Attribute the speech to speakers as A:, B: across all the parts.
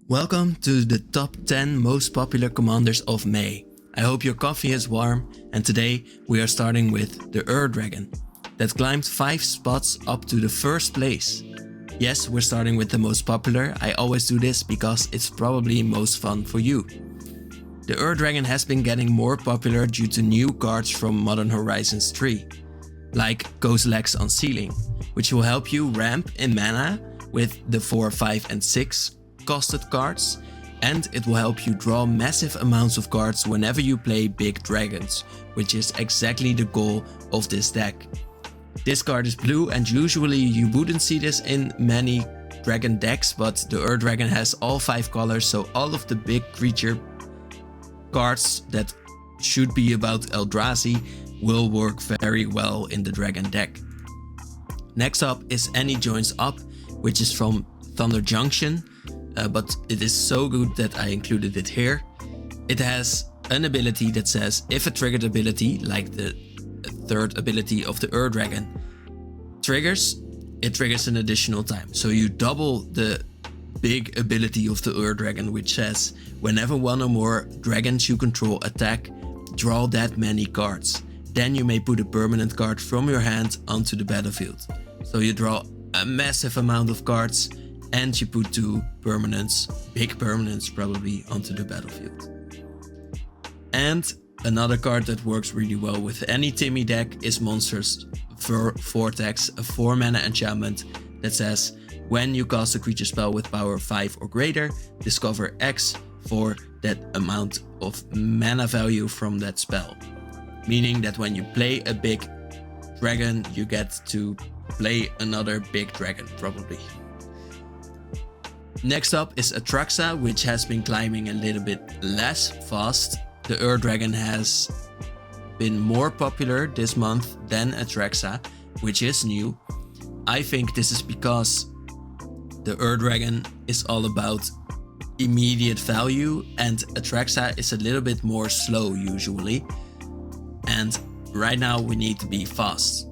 A: Welcome to the top 10 most popular commanders of May. I hope your coffee is warm, and today we are starting with the Dragon that climbed 5 spots up to the first place. Yes, we're starting with the most popular. I always do this because it's probably most fun for you. The Dragon has been getting more popular due to new cards from Modern Horizons 3, like Ghost Legs on Ceiling, which will help you ramp in mana with the 4, 5 and 6 costed cards, and it will help you draw massive amounts of cards whenever you play big dragons, which is exactly the goal of this deck. This card is blue, and usually you wouldn't see this in many dragon decks, but the Dragon has all 5 colors, so all of the big creature cards that should be about Eldrazi will work very well in the dragon deck. Next up is Any Joins Up, which is from Thunder Junction. But it is so good that I included it here. It has an ability that says if a triggered ability, like the third ability of the Dragon, triggers, it triggers an additional time. So you double the big ability of the Dragon, which says whenever one or more dragons you control attack, draw that many cards. Then you may put a permanent card from your hand onto the battlefield. So you draw a massive amount of cards, and you put 2 permanents, big permanents probably, onto the battlefield. And another card that works really well with any Timmy deck is Monsters Vortex, a 4 mana enchantment that says when you cast a creature spell with power 5 or greater, discover X for that amount of mana value from that spell. Meaning that when you play a big dragon, you get to play another big dragon probably. Next up is Atraxa, which has been climbing a little bit less fast. The Dragon has been more popular this month than Atraxa, which is new. I think this is because the Dragon is all about immediate value and Atraxa is a little bit more slow usually. And right now we need to be fast.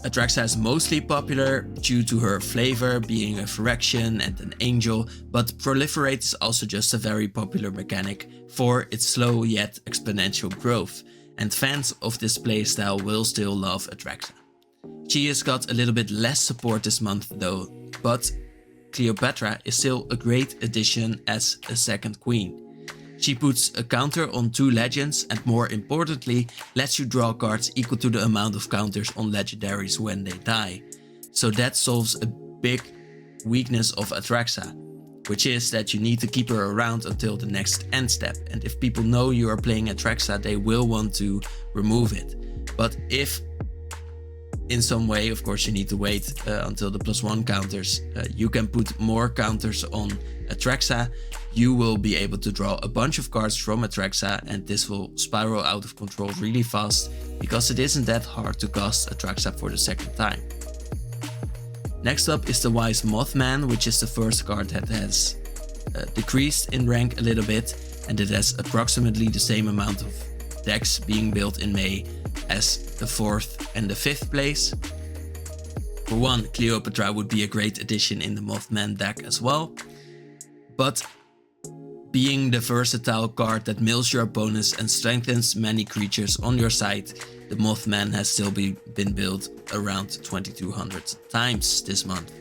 A: Atraxa is mostly popular due to her flavor, being a fraction and an angel, but Proliferate is also just a very popular mechanic for its slow yet exponential growth, and fans of this playstyle will still love Atraxa. She has got a little bit less support this month though, but Cleopatra is still a great addition as a second queen. She puts a counter on 2 legends and more importantly lets you draw cards equal to the amount of counters on legendaries when they die. So that solves a big weakness of Atraxa, which is that you need to keep her around until the next end step, and if people know you are playing Atraxa they will want to remove it. But if in some way, of course you need to wait until the +1 counters, you can put more counters on Atraxa, you will be able to draw a bunch of cards from Atraxa, and this will spiral out of control really fast because it isn't that hard to cast Atraxa for the second time. Next up is the Wise Mothman, which is the first card that has decreased in rank a little bit, and it has approximately the same amount of decks being built in May as the 4th and the 5th place. For one, Cleopatra would be a great addition in the Mothman deck as well, but being the versatile card that mills your opponents and strengthens many creatures on your side, the Mothman has still been built around 2200 times this month.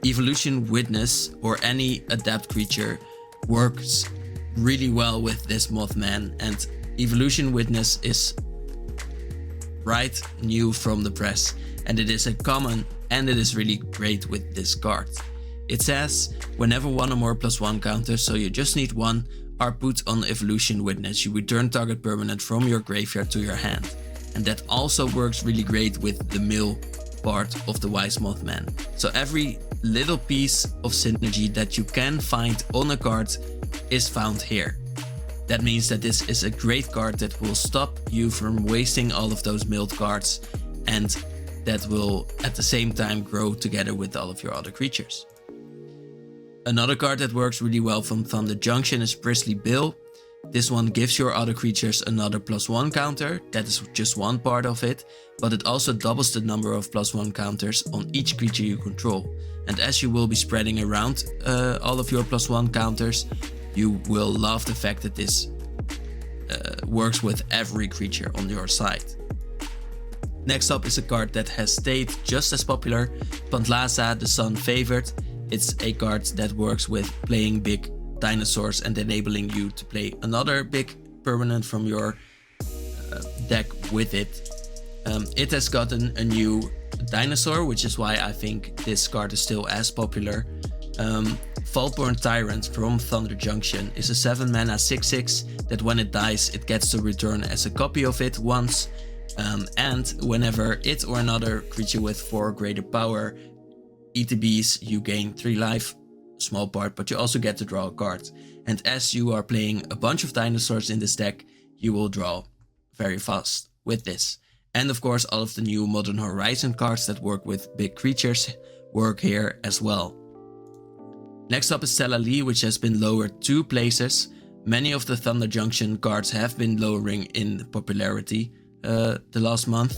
A: Evolution Witness or any adapt creature works really well with this Mothman, and Evolution Witness is right new from the press, and it is a common and it is really great with this card. It says whenever 1 or more +1 counters, so you just need 1, are put on Evolution Witness, you return target permanent from your graveyard to your hand. And that also works really great with the mill part of the Wise Mothman. So every little piece of synergy that you can find on a card is found here. That means that this is a great card that will stop you from wasting all of those milled cards, and that will at the same time grow together with all of your other creatures. Another card that works really well from Thunder Junction is Priestly Bill. This one gives your other creatures another +1 counter, that is just one part of it, but it also doubles the number of +1 counters on each creature you control. And as you will be spreading around all of your +1 counters, you will love the fact that this works with every creature on your side. Next up is a card that has stayed just as popular, Pantlaza, the Sun Favored. It's a card that works with playing big dinosaurs and enabling you to play another big permanent from your deck with it. It has gotten a new dinosaur, which is why I think this card is still as popular. Faultborn Tyrant from Thunder Junction is a 7 mana 6/6 that when it dies it gets to return as a copy of it once, and whenever it or another creature with 4 greater power ETBs, you gain 3 life, small part, but you also get to draw a card. And as you are playing a bunch of dinosaurs in this deck, you will draw very fast with this. And of course all of the new Modern Horizon cards that work with big creatures work here as well. Next up is Stella, which has been lowered 2 places. Many of the Thunder Junction cards have been lowering in popularity the last month.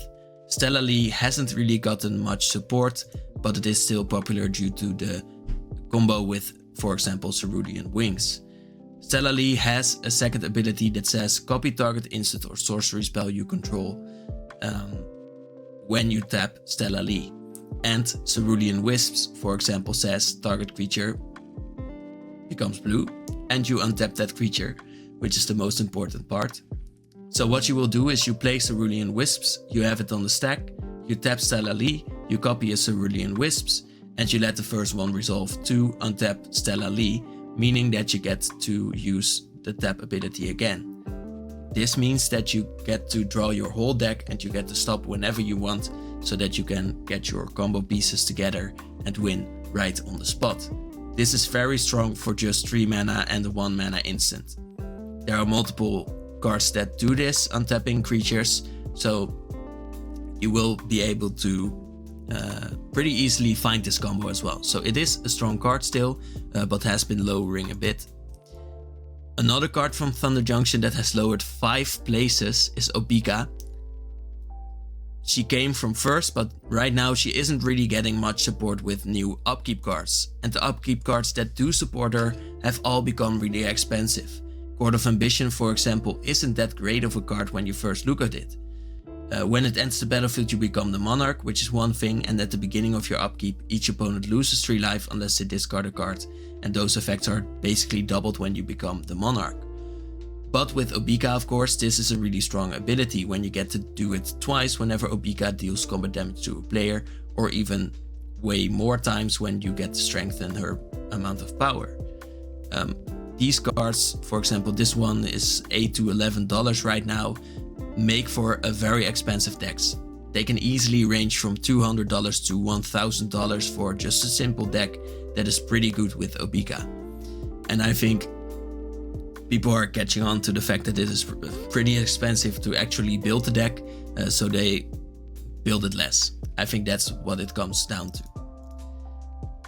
A: Stella hasn't really gotten much support, but it is still popular due to the combo with, for example, Cerulean Wings. Stella has a second ability that says copy target instant or sorcery spell you control when you tap Stella. And Cerulean Wisps, for example, says target creature becomes blue and you untap that creature, which is the most important part. So what you will do is you play Cerulean Wisps, you have it on the stack, you tap Stella, you copy a Cerulean Wisps, and you let the first one resolve to untap Stella, meaning that you get to use the tap ability again. This means that you get to draw your whole deck and you get to stop whenever you want, so that you can get your combo pieces together and win right on the spot. This is very strong for just 3 mana and a 1 mana instant. There are multiple cards that do this, untapping creatures, so you will be able to pretty easily find this combo as well. So it is a strong card still, but has been lowering a bit. Another card from Thunder Junction that has lowered 5 places is Obeka. She came from first, but right now she isn't really getting much support with new upkeep cards. And the upkeep cards that do support her have all become really expensive. Court of Ambition, for example, isn't that great of a card when you first look at it. When it enters the battlefield you become the Monarch, which is one thing, and at the beginning of your upkeep each opponent loses 3 life unless they discard a card, and those effects are basically doubled when you become the Monarch. But with Obeka, of course, this is a really strong ability when you get to do it twice whenever Obeka deals combat damage to a player, or even way more times when you get to strengthen her amount of power. These cards, for example, this one is $8 to $11 right now, make for a very expensive decks. They can easily range from $200 to $1,000 for just a simple deck that is pretty good with Obeka. And I think people are catching on to the fact that it is pretty expensive to actually build the deck, so they build it less. I think that's what it comes down to.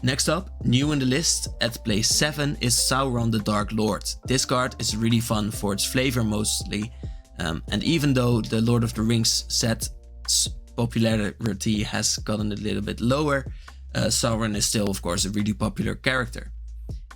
A: Next up, new in the list at place 7 is Sauron the Dark Lord. This card is really fun for its flavor mostly, and even though the Lord of the Rings set's popularity has gotten a little bit lower, Sauron is still of course a really popular character.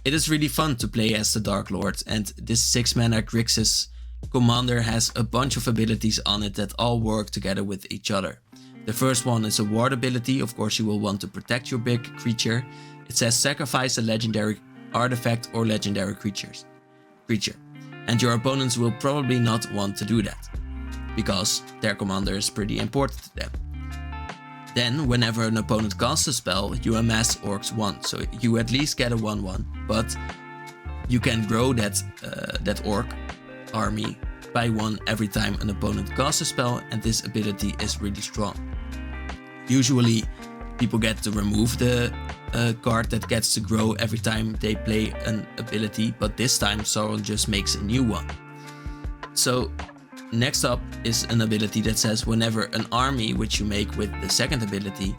A: It is really fun to play as the Dark Lord, and this 6 mana Grixis commander has a bunch of abilities on it that all work together with each other. The first one is a ward ability. Of course you will want to protect your big creature. It says sacrifice a legendary artifact or legendary creature. And your opponents will probably not want to do that, because their commander is pretty important to them. Then, whenever an opponent casts a spell, you amass Orcs 1, so you at least get a 1/1, but you can grow that Orc army by 1 every time an opponent casts a spell, and this ability is really strong. Usually, people get to remove the card that gets to grow every time they play an ability, but this time Sauron just makes a new one. So, next up is an ability that says whenever an army, which you make with the second ability,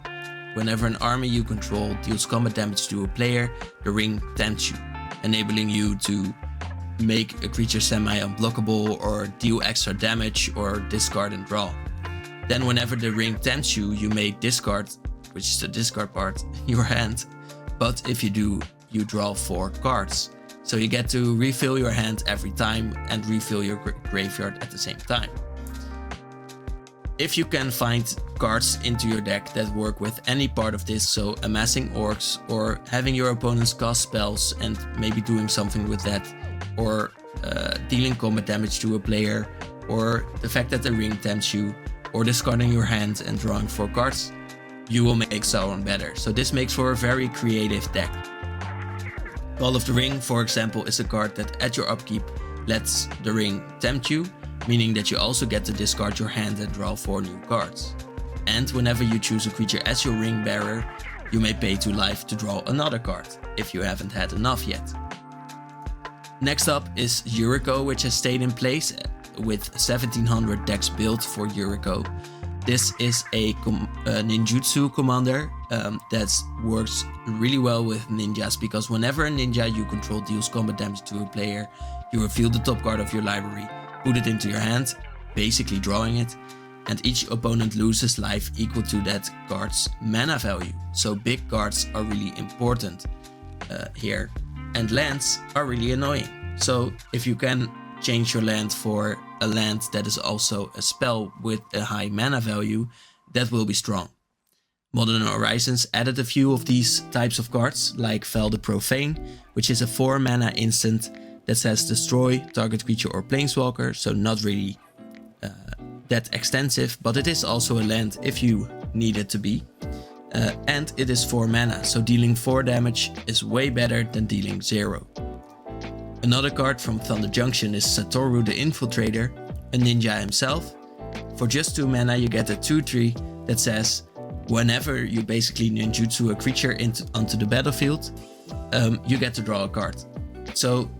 A: whenever an army you control deals combat damage to a player, the ring tempts you, enabling you to make a creature semi-unblockable or deal extra damage or discard and draw. Then whenever the ring tempts you, you may discard, which is the discard part, your hand. But if you do, you draw 4 cards. So you get to refill your hand every time and refill your graveyard at the same time. If you can find cards into your deck that work with any part of this, so amassing orcs or having your opponents cast spells and maybe doing something with that, or dealing combat damage to a player, or the fact that the ring tempts you, or discarding your hand and drawing 4 cards, you will make Sauron better. So this makes for a very creative deck. Call of the Ring, for example, is a card that at your upkeep lets the ring tempt you, meaning that you also get to discard your hand and draw 4 new cards. And whenever you choose a creature as your ring bearer, you may pay 2 life to draw another card, if you haven't had enough yet. Next up is Yuriko, which has stayed in place with 1700 decks built for Yuriko. This is a ninjutsu commander that works really well with ninjas, because whenever a ninja you control deals combat damage to a player, you reveal the top card of your library, put it into your hand, basically drawing it, and each opponent loses life equal to that card's mana value. So big cards are really important here, and lands are really annoying. So if you can change your land for a land that is also a spell with a high mana value, that will be strong. Modern Horizons added a few of these types of cards, like Fel the Profane, which is a 4 mana instant that says destroy target creature or planeswalker, so not really that extensive, but it is also a land if you need it to be. And it is 4 mana, so dealing 4 damage is way better than dealing 0. Another card from Thunder Junction is Satoru the Infiltrator, a ninja himself. For just 2 mana you get a 2/3 that says whenever you basically ninjutsu a creature onto the battlefield, you get to draw a card. So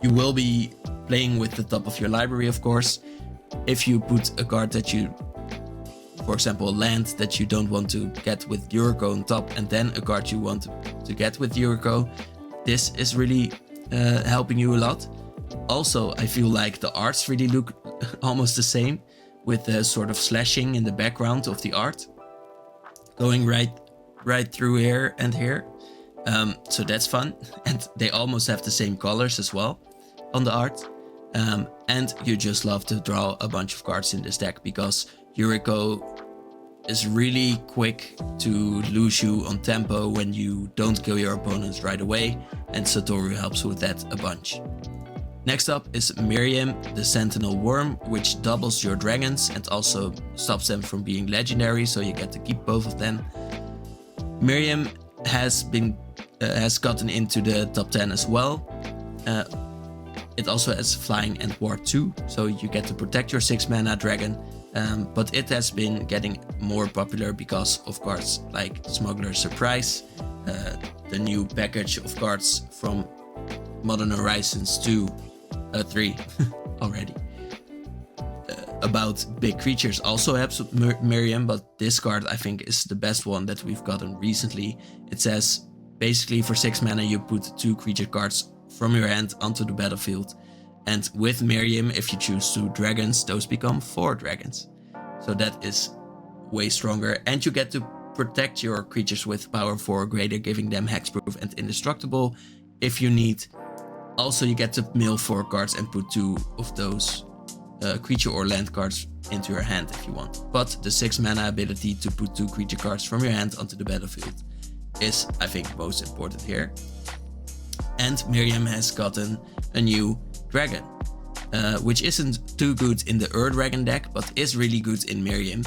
A: you will be playing with the top of your library, of course. If you put a card that you, for example, a land that you don't want to get with Yuriko on top, and then a card you want to get with Yuriko, this is really helping you a lot. Also, I feel like the arts really look almost the same, with the sort of slashing in the background of the art going right through here and here. So that's fun, and they almost have the same colors as well on the art. And you just love to draw a bunch of cards in this deck, because Yuriko is really quick to lose you on tempo when you don't kill your opponents right away, and Satoru helps with that a bunch. Next up is Mirym, the Sentinel Wyrm, which doubles your dragons and also stops them from being legendary, so you get to keep both of them. Mirym has gotten into the top 10 as well. It also has flying and ward 2, so you get to protect your 6 mana dragon. But it has been getting more popular because of cards like Smuggler's Surprise, the new package of cards from Modern Horizons 3 already. About big creatures also helps with Mirym, but this card I think is the best one that we've gotten recently. It says basically for 6 mana you put 2 creature cards from your hand onto the battlefield, and with Mirym, if you choose 2 dragons, those become 4 dragons. So that is way stronger, and you get to protect your creatures with power 4 or greater, giving them hexproof and indestructible if you need. Also, you get to mill 4 cards and put 2 of those creature or land cards into your hand if you want. But the 6 mana ability to put 2 creature cards from your hand onto the battlefield is, I think, most important here. And Mirym has gotten a new dragon, which isn't too good in the Dragon deck, but is really good in Mirym.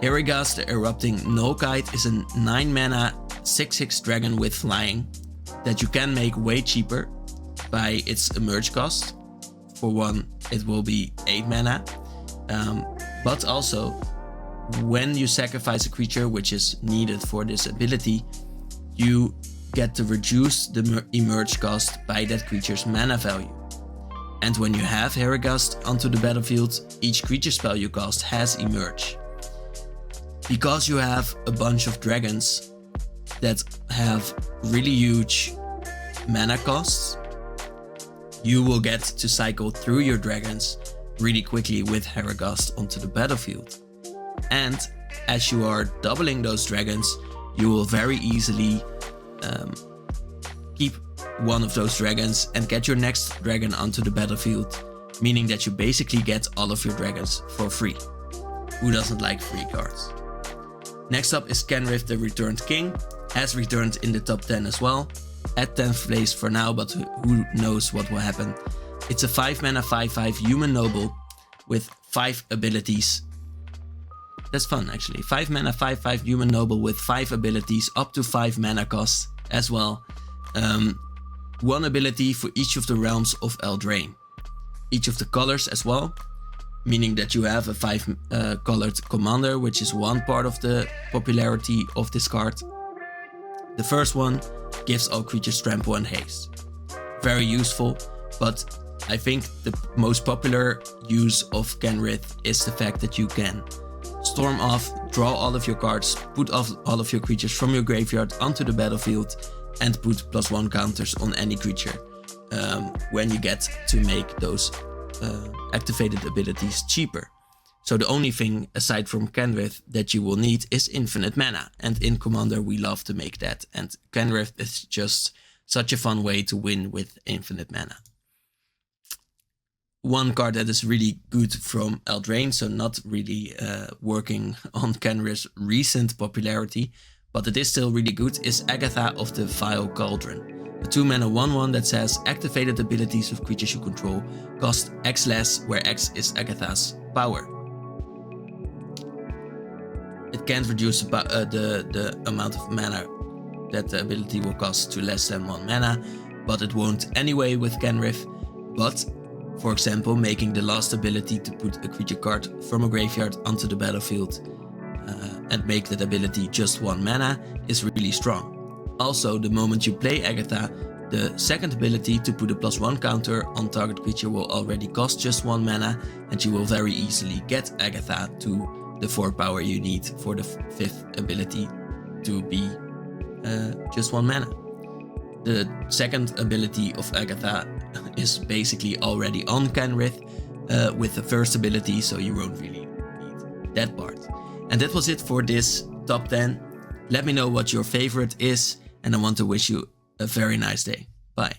A: Herigas, the Erupting Nullkite, is a 9 mana 6/6 dragon with flying that you can make way cheaper by its emerge cost. For 1, it will be 8 mana, but also when you sacrifice a creature which is needed for this ability, you get to reduce the emerge cost by that creature's mana value. And when you have Heragast onto the battlefield, each creature spell you cast has emerge. Because you have a bunch of dragons that have really huge mana costs, you will get to cycle through your dragons really quickly with Heragast onto the battlefield. And as you are doubling those dragons, you will very easily keep one of those dragons and get your next dragon onto the battlefield, meaning that you basically get all of your dragons for free. Who doesn't like free cards? Next up is Kenrith, the Returned King, has returned in the top 10 as well, at 10th place for now, but who knows what will happen. It's a 5 mana 5/5 human noble with 5 abilities. That's fun actually. 5 mana 5/5 human noble with 5 abilities, up to 5 mana cost as well. 1 ability for each of the realms of Eldraine. Each of the colors as well, meaning that you have a 5 colored commander, which is one part of the popularity of this card. The first one gives all creatures trample and haste. Very useful, but I think the most popular use of Kenrith is the fact that you can storm off, draw all of your cards, put off all of your creatures from your graveyard onto the battlefield, and put +1 counters on any creature when you get to make those activated abilities cheaper. So the only thing aside from Kenrith that you will need is infinite mana, and in Commander we love to make that, and Kenrith is just such a fun way to win with infinite mana. One card that is really good from Eldraine, so not really working on Kenrith's recent popularity, but it is still really good, is Agatha of the Vile Cauldron. A 2 mana 1/1 that says activated abilities of creatures you control cost X less, where X is Agatha's power. It can't reduce the amount of mana that the ability will cost to less than 1 mana, but it won't anyway with Kenrith. But, for example, making the last ability to put a creature card from a graveyard onto the battlefield and make that ability just 1 mana is really strong. Also, the moment you play Agatha, the second ability to put a +1 counter on target creature will already cost just 1 mana, and you will very easily get Agatha to the 4 power you need for the 5th ability to be just 1 mana. The second ability of Agatha is basically already on Kenrith with the first ability, so you won't really need that part. And that was it for this top 10. Let me know what your favorite is, and I want to wish you a very nice day. Bye.